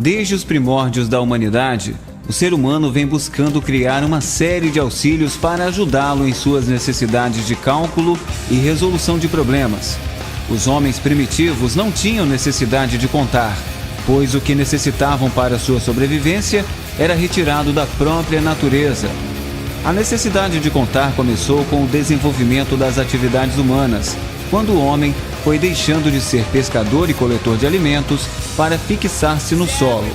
Desde os primórdios da humanidade, o ser humano vem buscando criar uma série de auxílios para ajudá-lo em suas necessidades de cálculo e resolução de problemas. Os homens primitivos não tinham necessidade de contar, pois o que necessitavam para sua sobrevivência era retirado da própria natureza. A necessidade de contar começou com o desenvolvimento das atividades humanas, quando o homem foi deixando de ser pescador e coletor de alimentos para fixar-se no solo.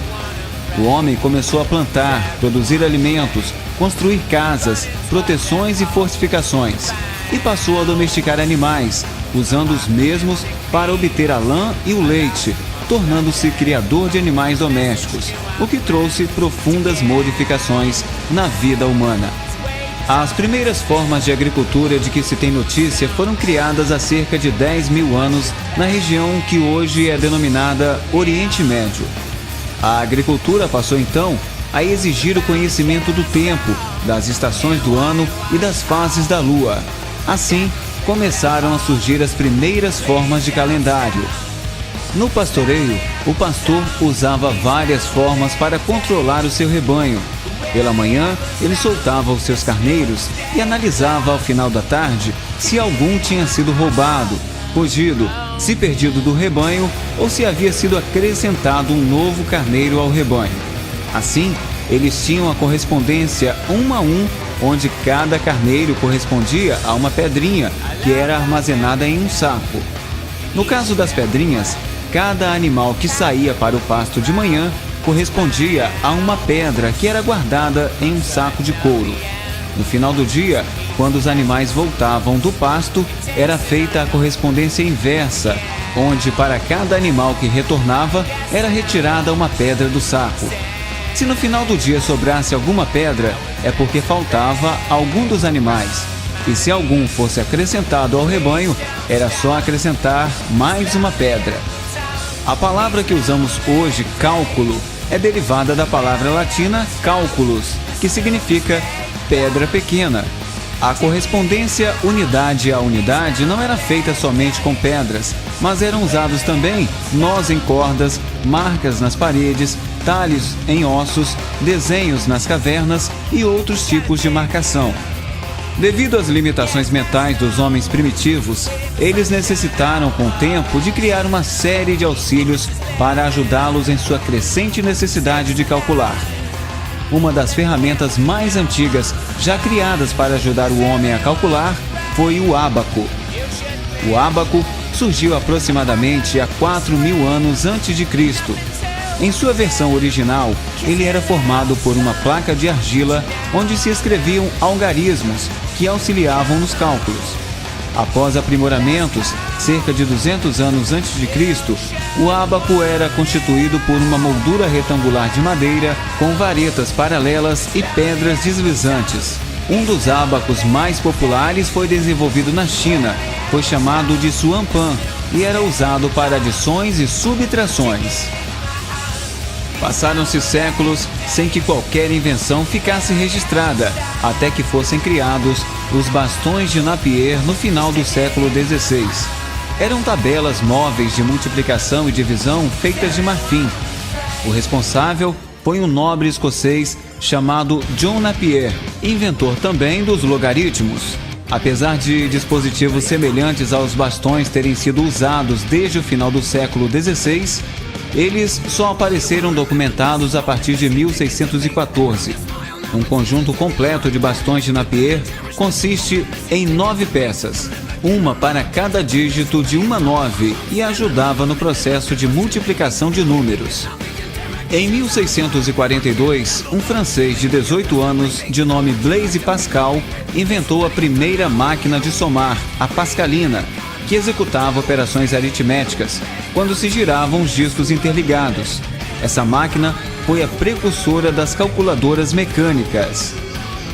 O homem começou a plantar, produzir alimentos, construir casas, proteções e fortificações, e passou a domesticar animais, usando os mesmos para obter a lã e o leite, tornando-se criador de animais domésticos, o que trouxe profundas modificações na vida humana. As primeiras formas de agricultura de que se tem notícia foram criadas há cerca de 10 mil anos na região que hoje é denominada Oriente Médio. A agricultura passou então a exigir o conhecimento do tempo, das estações do ano e das fases da lua. Assim, começaram a surgir as primeiras formas de calendário. No pastoreio, o pastor usava várias formas para controlar o seu rebanho. Pela manhã, ele soltava os seus carneiros e analisava ao final da tarde se algum tinha sido roubado, fugido, se perdido do rebanho ou se havia sido acrescentado um novo carneiro ao rebanho. Assim, eles tinham a correspondência um a um, onde cada carneiro correspondia a uma pedrinha que era armazenada em um saco. No caso das pedrinhas, cada animal que saía para o pasto de manhã correspondia a uma pedra que era guardada em um saco de couro. No final do dia, quando os animais voltavam do pasto, era feita a correspondência inversa, onde para cada animal que retornava era retirada uma pedra do saco. Se no final do dia sobrasse alguma pedra, é porque faltava algum dos animais. E se algum fosse acrescentado ao rebanho, era só acrescentar mais uma pedra. A palavra que usamos hoje, cálculo, é derivada da palavra latina calculus, que significa pedra pequena. A correspondência unidade a unidade não era feita somente com pedras, mas eram usados também nós em cordas, marcas nas paredes, talhos em ossos, desenhos nas cavernas e outros tipos de marcação. Devido às limitações mentais dos homens primitivos, eles necessitaram com o tempo de criar uma série de auxílios para ajudá-los em sua crescente necessidade de calcular. Uma das ferramentas mais antigas já criadas para ajudar o homem a calcular foi o ábaco. O ábaco surgiu aproximadamente há 4.000 anos antes de Cristo. Em sua versão original, ele era formado por uma placa de argila onde se escreviam algarismos que auxiliavam nos cálculos. Após aprimoramentos, cerca de 200 anos antes de Cristo, o ábaco era constituído por uma moldura retangular de madeira com varetas paralelas e pedras deslizantes. Um dos ábacos mais populares foi desenvolvido na China, foi chamado de suanpan e era usado para adições e subtrações. Passaram-se séculos sem que qualquer invenção ficasse registrada, até que fossem criados os bastões de Napier no final do século XVI. Eram tabelas móveis de multiplicação e divisão feitas de marfim. O responsável foi um nobre escocês chamado John Napier, inventor também dos logaritmos. Apesar de dispositivos semelhantes aos bastões terem sido usados desde o final do século XVI, eles só apareceram documentados a partir de 1614. Um conjunto completo de bastões de Napier consiste em 9 peças, uma para cada dígito de uma 9, e ajudava no processo de multiplicação de números. Em 1642, um francês de 18 anos, de nome Blaise Pascal, inventou a primeira máquina de somar, a pascalina, que executava operações aritméticas quando se giravam os discos interligados. Essa máquina foi a precursora das calculadoras mecânicas.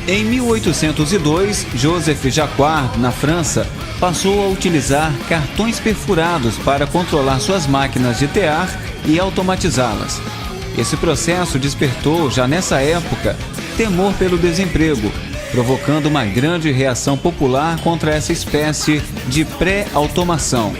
Em 1802, Joseph Jacquard, na França, passou a utilizar cartões perfurados para controlar suas máquinas de tear e automatizá-las. Esse processo despertou, já nessa época, temor pelo desemprego, provocando uma grande reação popular contra essa espécie de pré-automação.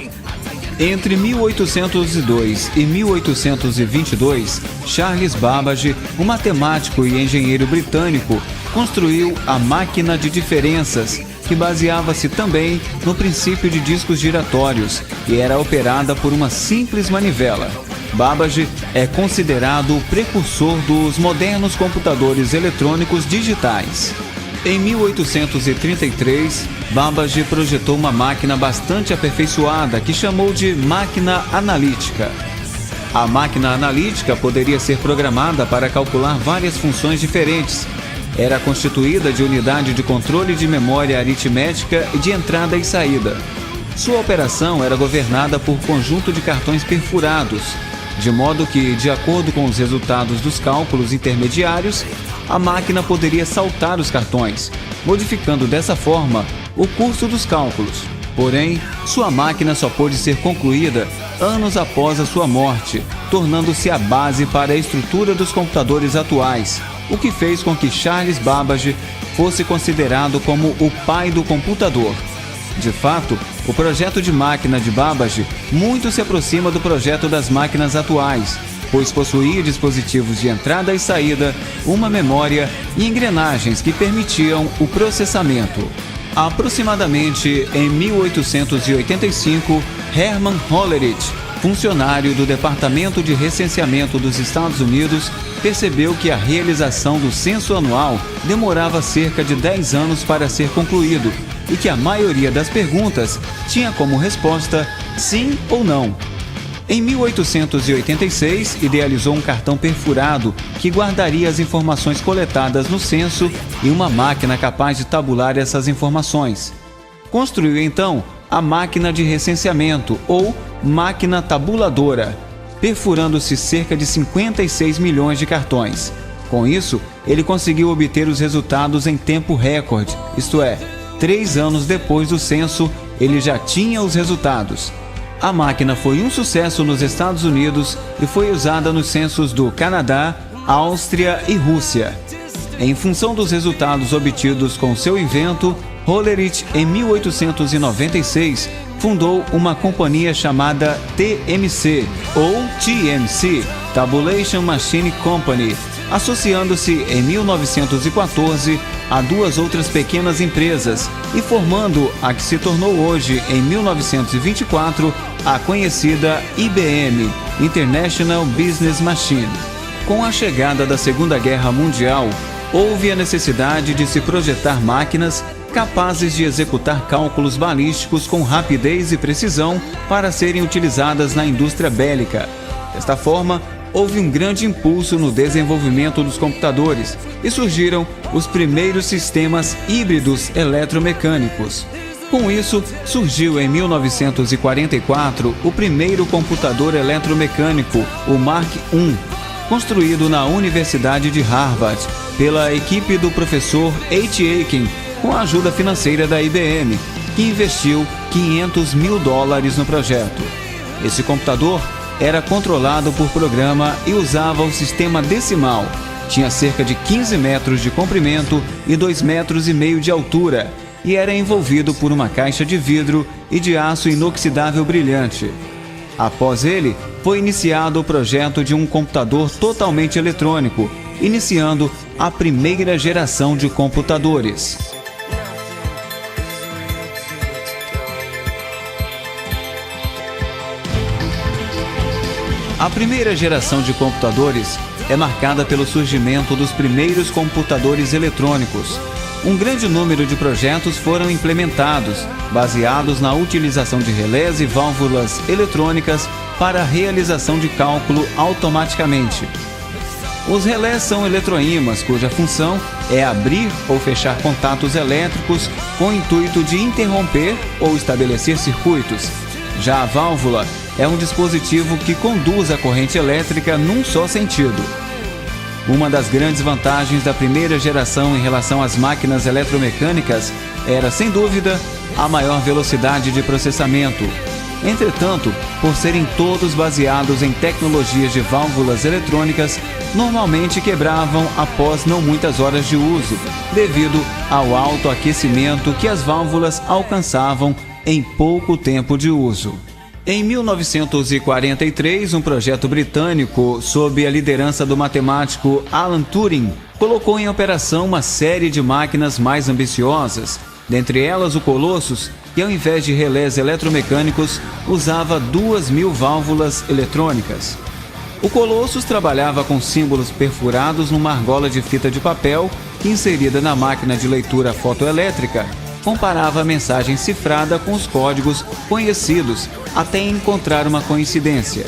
Entre 1802 e 1822, Charles Babbage, um matemático e engenheiro britânico, construiu a máquina de diferenças, que baseava-se também no princípio de discos giratórios e era operada por uma simples manivela. Babbage é considerado o precursor dos modernos computadores eletrônicos digitais. Em 1833, Babbage projetou uma máquina bastante aperfeiçoada que chamou de máquina analítica. A máquina analítica poderia ser programada para calcular várias funções diferentes. Era constituída de unidade de controle de memória aritmética e de entrada e saída. Sua operação era governada por conjunto de cartões perfurados, de modo que, de acordo com os resultados dos cálculos intermediários, a máquina poderia saltar os cartões, modificando dessa forma o curso dos cálculos. Porém, sua máquina só pôde ser concluída anos após a sua morte, tornando-se a base para a estrutura dos computadores atuais, o que fez com que Charles Babbage fosse considerado como o pai do computador. De fato, o projeto de máquina de Babbage muito se aproxima do projeto das máquinas atuais, pois possuía dispositivos de entrada e saída, uma memória e engrenagens que permitiam o processamento. Aproximadamente em 1885, Herman Hollerith, funcionário do Departamento de Recenseamento dos Estados Unidos, percebeu que a realização do censo anual demorava cerca de 10 anos para ser concluído e que a maioria das perguntas tinha como resposta sim ou não. Em 1886, idealizou um cartão perfurado que guardaria as informações coletadas no censo e uma máquina capaz de tabular essas informações. Construiu então a máquina de recenseamento, ou máquina tabuladora, perfurando-se cerca de 56 milhões de cartões. Com isso, ele conseguiu obter os resultados em tempo recorde, isto é, 3 anos depois do censo, ele já tinha os resultados. A máquina foi um sucesso nos Estados Unidos e foi usada nos censos do Canadá, Áustria e Rússia. Em função dos resultados obtidos com seu invento, Hollerith, em 1896, fundou uma companhia chamada TMC, ou TMC, Tabulation Machine Company, associando-se em 1914 a 2 outras pequenas empresas e formando a que se tornou hoje, em 1924, a conhecida IBM, International Business Machine. Com a chegada da Segunda Guerra Mundial, houve a necessidade de se projetar máquinas capazes de executar cálculos balísticos com rapidez e precisão para serem utilizadas na indústria bélica. Desta forma, houve um grande impulso no desenvolvimento dos computadores e surgiram os primeiros sistemas híbridos eletromecânicos. Com isso, surgiu em 1944 o primeiro computador eletromecânico, o Mark I, construído na Universidade de Harvard pela equipe do professor H. Aiken, com a ajuda financeira da IBM, que investiu $500 mil no projeto. Esse computador era controlado por programa e usava o sistema decimal. Tinha cerca de 15 metros de comprimento e 2,5 metros de altura e era envolvido por uma caixa de vidro e de aço inoxidável brilhante. Após ele, foi iniciado o projeto de um computador totalmente eletrônico, iniciando a primeira geração de computadores. A primeira geração de computadores é marcada pelo surgimento dos primeiros computadores eletrônicos. Um grande número de projetos foram implementados, baseados na utilização de relés e válvulas eletrônicas para a realização de cálculo automaticamente. Os relés são eletroímãs cuja função é abrir ou fechar contatos elétricos com o intuito de interromper ou estabelecer circuitos. Já a válvula é um dispositivo que conduz a corrente elétrica num só sentido. Uma das grandes vantagens da primeira geração em relação às máquinas eletromecânicas era, sem dúvida, a maior velocidade de processamento. Entretanto, por serem todos baseados em tecnologias de válvulas eletrônicas, normalmente quebravam após não muitas horas de uso, devido ao alto aquecimento que as válvulas alcançavam em pouco tempo de uso. Em 1943, um projeto britânico, sob a liderança do matemático Alan Turing, colocou em operação uma série de máquinas mais ambiciosas, dentre elas o Colossus, que ao invés de relés eletromecânicos, usava 2.000 válvulas eletrônicas. O Colossus trabalhava com símbolos perfurados numa argola de fita de papel que, inserida na máquina de leitura fotoelétrica, comparava a mensagem cifrada com os códigos conhecidos até encontrar uma coincidência.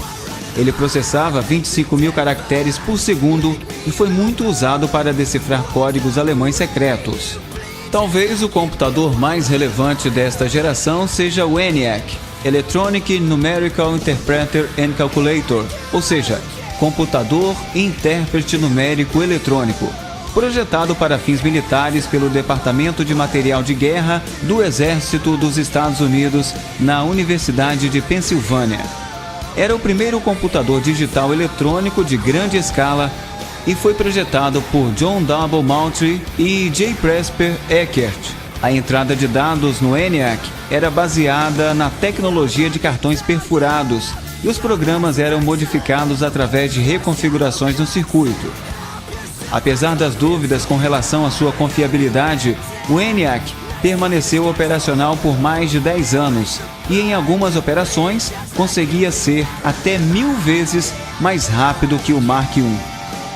Ele processava 25.000 caracteres por segundo e foi muito usado para decifrar códigos alemães secretos. Talvez o computador mais relevante desta geração seja o ENIAC, Electronic Numerical Interpreter and Calculator, ou seja, computador e intérprete numérico eletrônico, projetado para fins militares pelo Departamento de Material de Guerra do Exército dos Estados Unidos na Universidade de Pensilvânia. Era o primeiro computador digital eletrônico de grande escala e foi projetado por John W. Moultrie e J. Presper Eckert. A entrada de dados no ENIAC era baseada na tecnologia de cartões perfurados e os programas eram modificados através de reconfigurações no circuito. Apesar das dúvidas com relação à sua confiabilidade, o ENIAC permaneceu operacional por mais de 10 anos e em algumas operações conseguia ser até 1000 vezes mais rápido que o Mark I.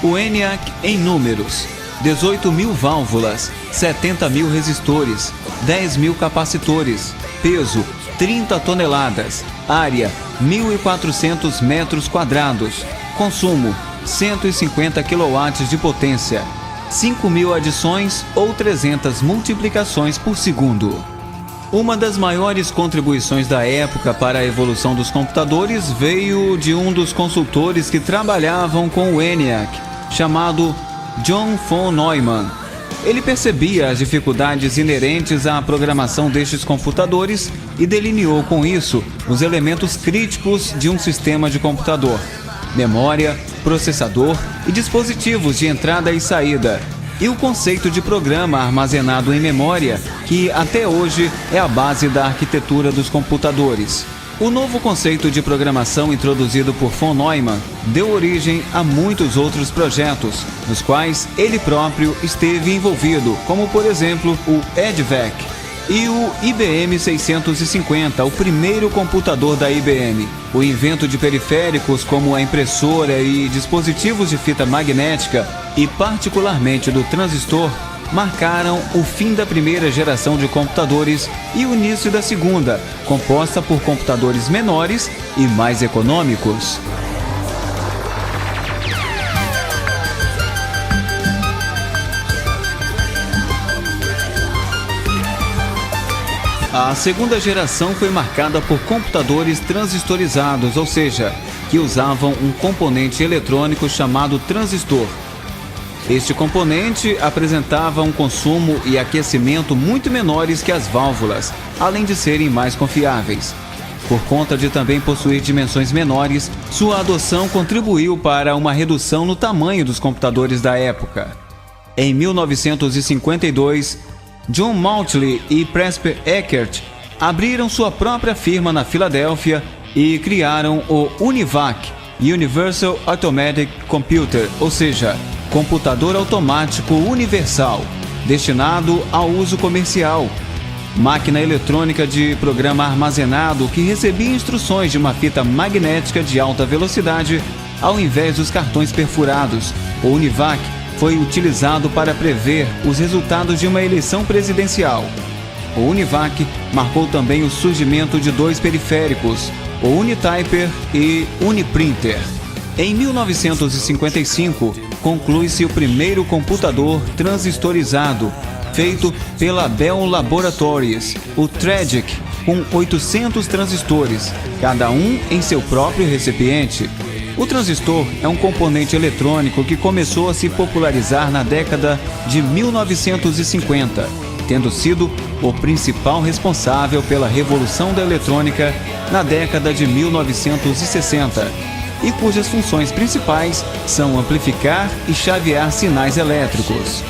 O ENIAC em números: 18.000 válvulas, 70.000 resistores, 10.000 capacitores, peso 30 toneladas, área 1.400 metros quadrados, consumo 150 kW de potência, 5.000 adições ou 300 multiplicações por segundo. Uma das maiores contribuições da época para a evolução dos computadores veio de um dos consultores que trabalhavam com o ENIAC, chamado John von Neumann. Ele percebia as dificuldades inerentes à programação destes computadores e delineou com isso os elementos críticos de um sistema de computador: memória, processador e dispositivos de entrada e saída, e o conceito de programa armazenado em memória, que até hoje é a base da arquitetura dos computadores. O novo conceito de programação introduzido por von Neumann deu origem a muitos outros projetos, nos quais ele próprio esteve envolvido, como por exemplo o EDVAC e o IBM 650, o primeiro computador da IBM. O invento de periféricos como a impressora e dispositivos de fita magnética, e particularmente do transistor, marcaram o fim da primeira geração de computadores e o início da segunda, composta por computadores menores e mais econômicos. A segunda geração foi marcada por computadores transistorizados, ou seja, que usavam um componente eletrônico chamado transistor. Este componente apresentava um consumo e aquecimento muito menores que as válvulas, além de serem mais confiáveis. Por conta de também possuir dimensões menores, sua adoção contribuiu para uma redução no tamanho dos computadores da época. Em 1952, John Moultrie e Presper Eckert abriram sua própria firma na Filadélfia e criaram o UNIVAC, Universal Automatic Computer, ou seja, computador automático universal, destinado ao uso comercial. Máquina eletrônica de programa armazenado que recebia instruções de uma fita magnética de alta velocidade ao invés dos cartões perfurados. O UNIVAC foi utilizado para prever os resultados de uma eleição presidencial. O UNIVAC marcou também o surgimento de dois periféricos, o Unityper e Uniprinter. Em 1955, conclui-se o primeiro computador transistorizado, feito pela Bell Laboratories, o TREGIC, com 800 transistores, cada um em seu próprio recipiente. O transistor é um componente eletrônico que começou a se popularizar na década de 1950, tendo sido o principal responsável pela revolução da eletrônica na década de 1960, e cujas funções principais são amplificar e chavear sinais elétricos.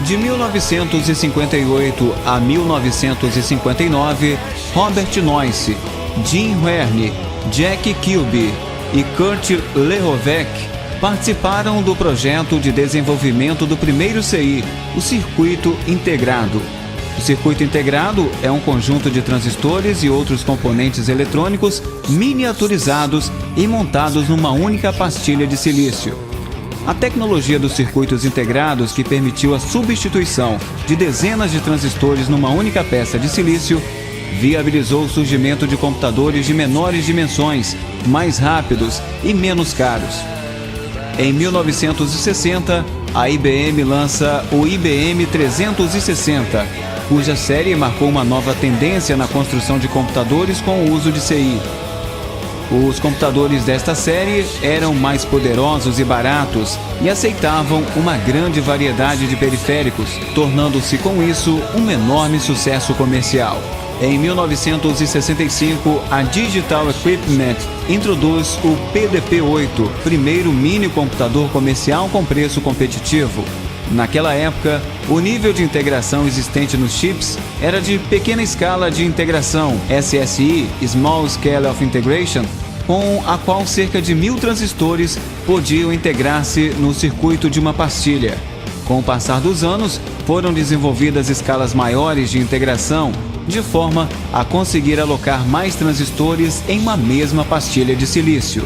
De 1958 a 1959, Robert Noyce, Jim Verne, Jack Kilby e Kurt Lehovec participaram do projeto de desenvolvimento do primeiro CI, o Circuito Integrado. O circuito integrado é um conjunto de transistores e outros componentes eletrônicos miniaturizados e montados numa única pastilha de silício. A tecnologia dos circuitos integrados, que permitiu a substituição de dezenas de transistores numa única peça de silício, viabilizou o surgimento de computadores de menores dimensões, mais rápidos e menos caros. Em 1960, a IBM lança o IBM 360, cuja série marcou uma nova tendência na construção de computadores com o uso de CI. Os computadores desta série eram mais poderosos e baratos e aceitavam uma grande variedade de periféricos, tornando-se com isso um enorme sucesso comercial. Em 1965, a Digital Equipment introduz o PDP-8, primeiro mini-computador comercial com preço competitivo. Naquela época, o nível de integração existente nos chips era de pequena escala de integração, SSI, Small Scale of Integration, com a qual cerca de 1000 transistores podiam integrar-se no circuito de uma pastilha. Com o passar dos anos, foram desenvolvidas escalas maiores de integração, de forma a conseguir alocar mais transistores em uma mesma pastilha de silício.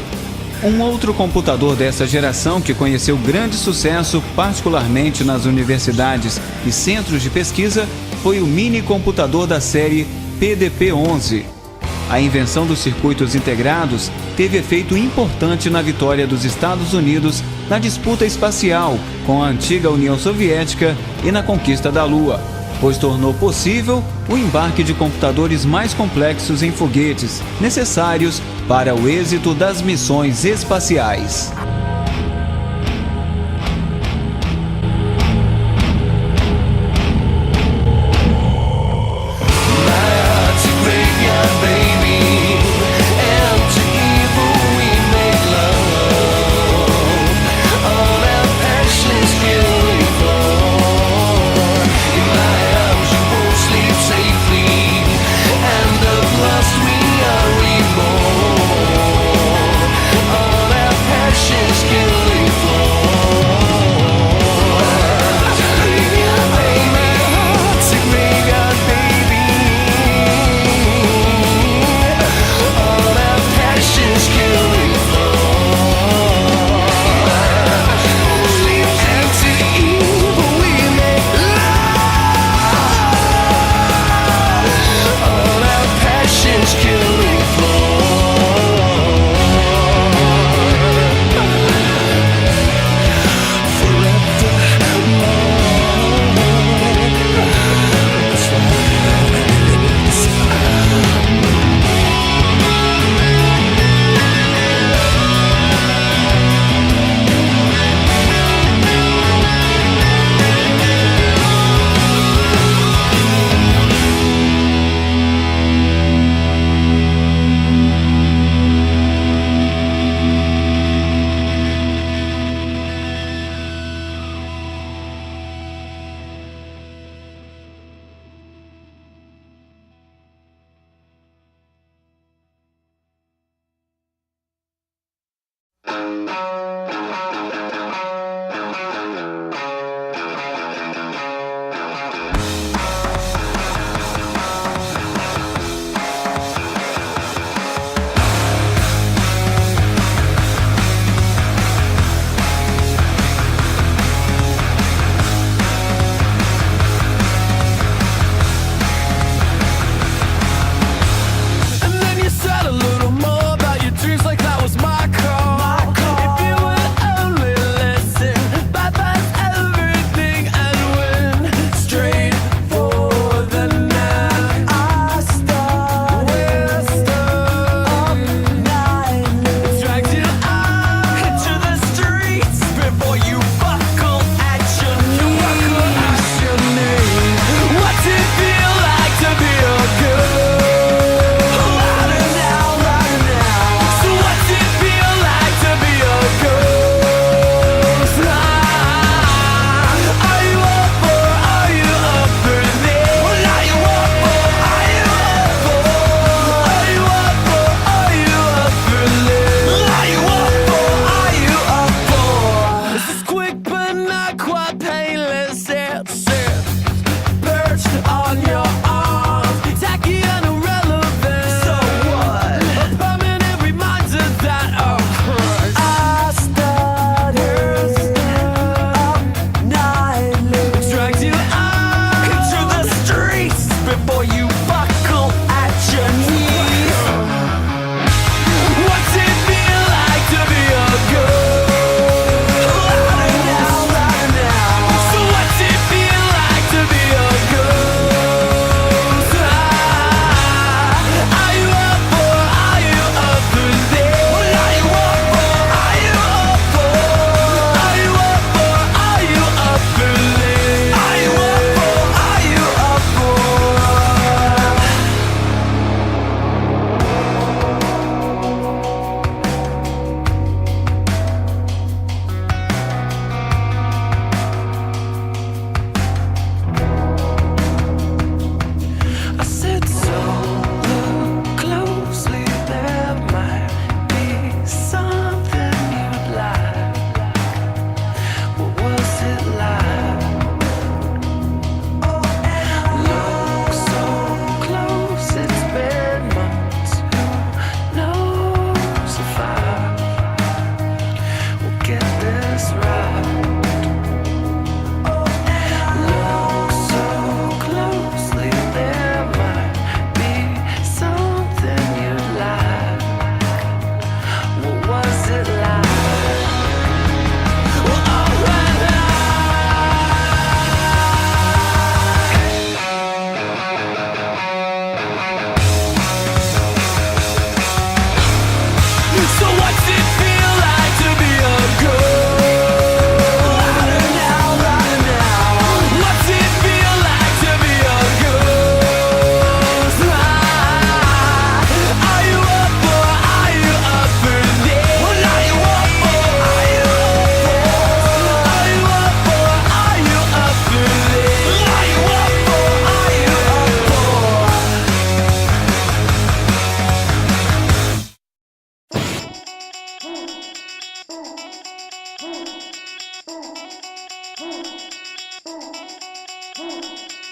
Um outro computador dessa geração que conheceu grande sucesso, particularmente nas universidades e centros de pesquisa, foi o mini-computador da série PDP-11. A invenção dos circuitos integrados teve efeito importante na vitória dos Estados Unidos na disputa espacial com a antiga União Soviética e na conquista da Lua, pois tornou possível o embarque de computadores mais complexos em foguetes, necessários para o êxito das missões espaciais. We are reborn. All our passion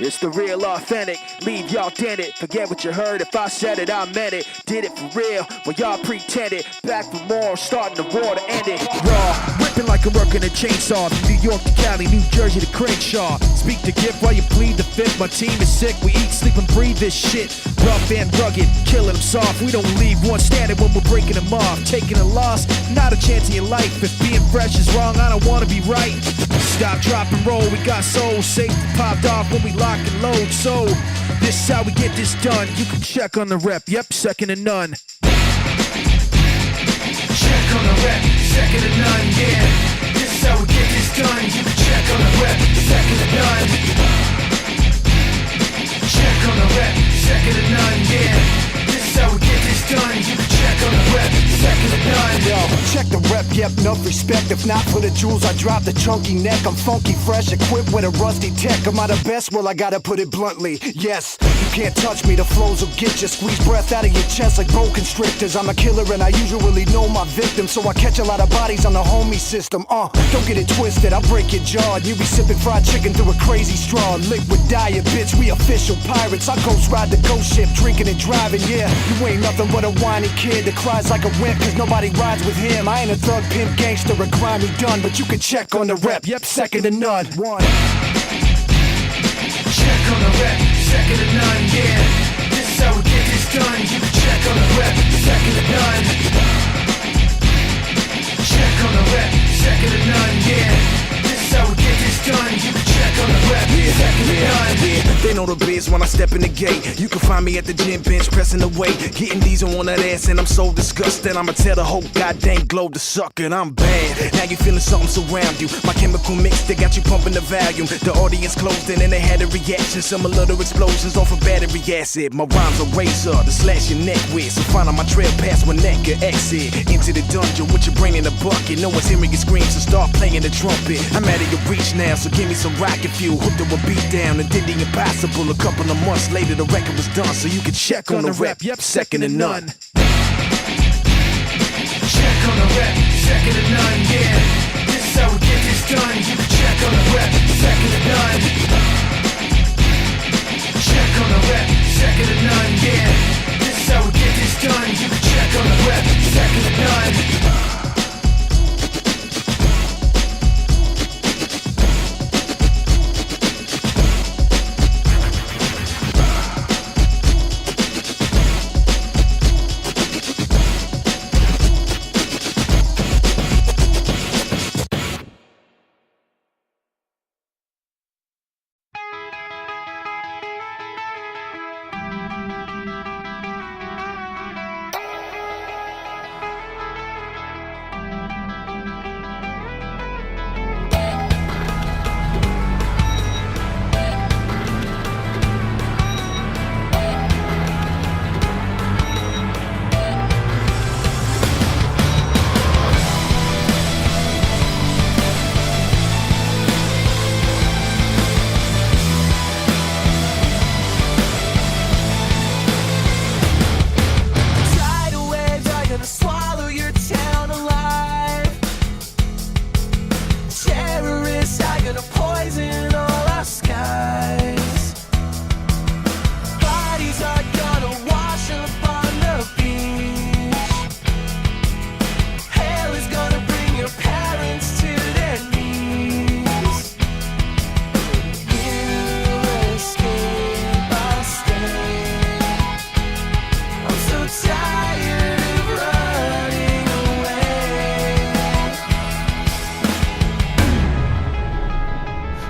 It's the real authentic, leave y'all dented. Forget what you heard, if I said it, I meant it. Did it for real, well y'all pretended. Back for more, starting the war to end it. Raw, ripping like I'm working a chainsaw. From New York to Cali, New Jersey to Crenshaw. Speak the gift while you plead the fifth. My team is sick, we eat, sleep and breathe this shit. Rough and rugged, killing them soft. We don't leave one standing when we're breaking them off. Taking a loss, not a chance in your life. If being fresh is wrong, I don't wanna be right. Stop, drop and roll, we got soul. Safety popped off when we lock and load. So, this is how we get this done. You can check on the rep, yep, second to none. Check on the rep, second to none, yeah. This is how we get this done. You can check on the rep, second to none. Check on the rep, second to none, yeah. This is how we get this done. You can check on the rep, second to none. Yo, check the rep, yep, enough respect. If not for the jewels, I drop the chunky neck. I'm funky, fresh, equipped with a rusty tech. Am I the best? Well, I gotta put it bluntly. Yes, you can't touch me, the flows will get you. Squeeze breath out of your chest like boa constrictors. I'm a killer and I usually know my victims, so I catch a lot of bodies on the homie system. Don't get it twisted, I'll break your jaw. And you be sipping fried chicken through a crazy straw. Liquid diet, bitch, we official pirates. I ghost ride the ghost ship, drinking and driving, yeah. You ain't nothing but a whiny kid that cries like a wimp, cause nobody rides with him. I ain't a thug, pimp, gangster, or grimy done, but you can check on the rep, yep, second to none. One. Check on the rep, second to none, yeah. This is how we get this done. You can check on the rep, second to none. Check on the rep, second to none, yeah. This is how we get this done. You can check on the rep, second to none. They know the biz when I step in the gate. You can find me at the gym bench pressing the weight, getting these on that ass, and I'm so disgusted. I'ma tell the whole goddamn globe to suck it. I'm bad. Now you feeling something surround you. My chemical mix, they got you pumping the volume. The audience closed in and they had a reaction. Similar to explosions off of battery acid. My rhymes are razor to slash your neck with. So find on my trail past one neck or exit into the dungeon with your brain in a bucket. No one's hearing your screams, so start playing the trumpet. I'm out of your reach now, so give me some rocket fuel. Hooked to a beat down and did the impossible. A couple of months later, the record was done, so you can check on the rep, yep, second to none. Check on the rep, second to none, yeah. This is how we get this done. You can check on the rep, second to none. Check on the rep, second to none, yeah. This is how we get this done. You can check on the rep, second to none.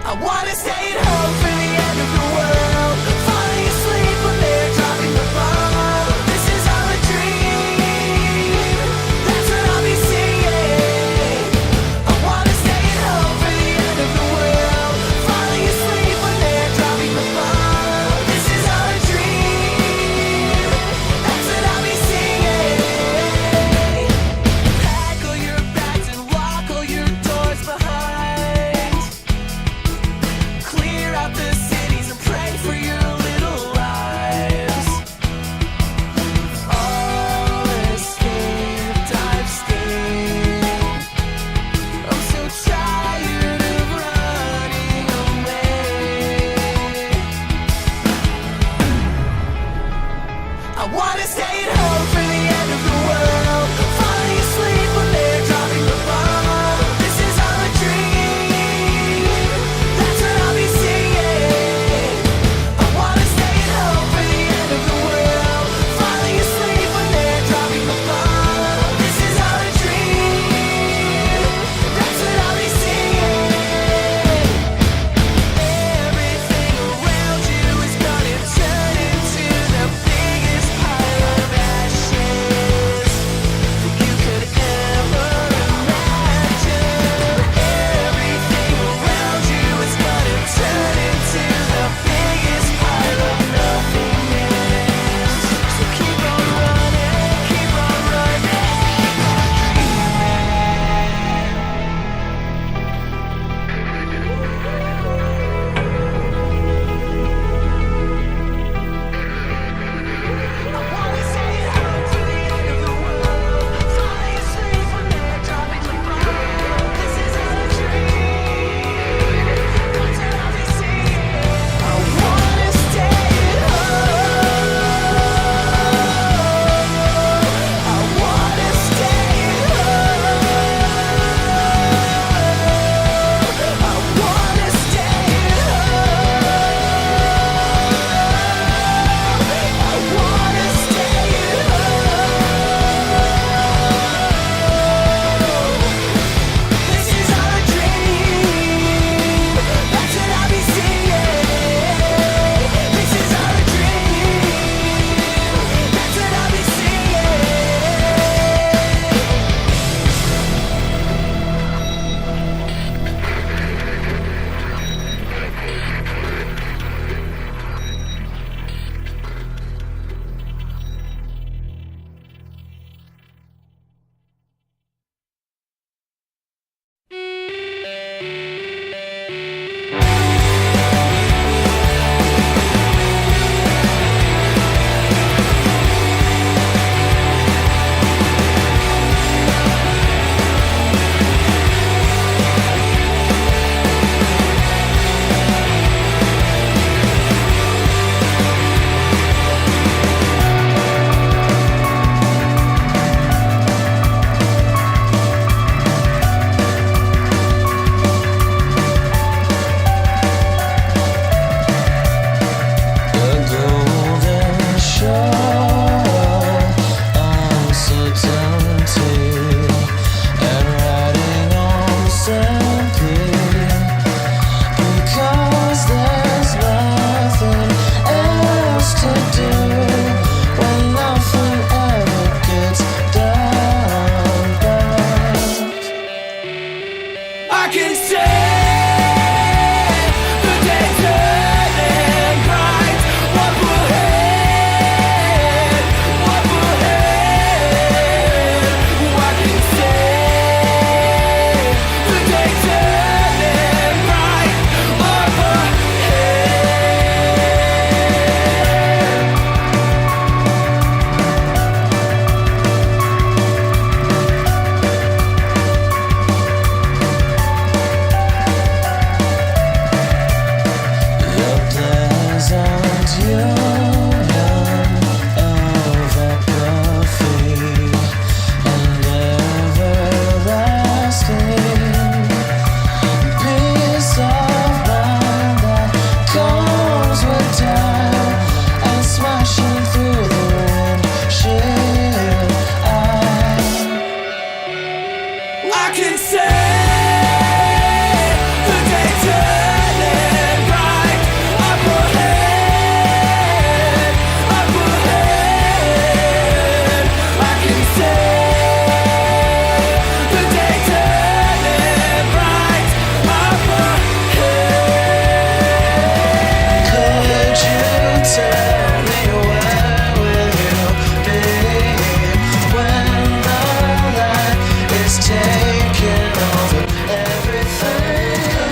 I wanna stay at home for the end of the world.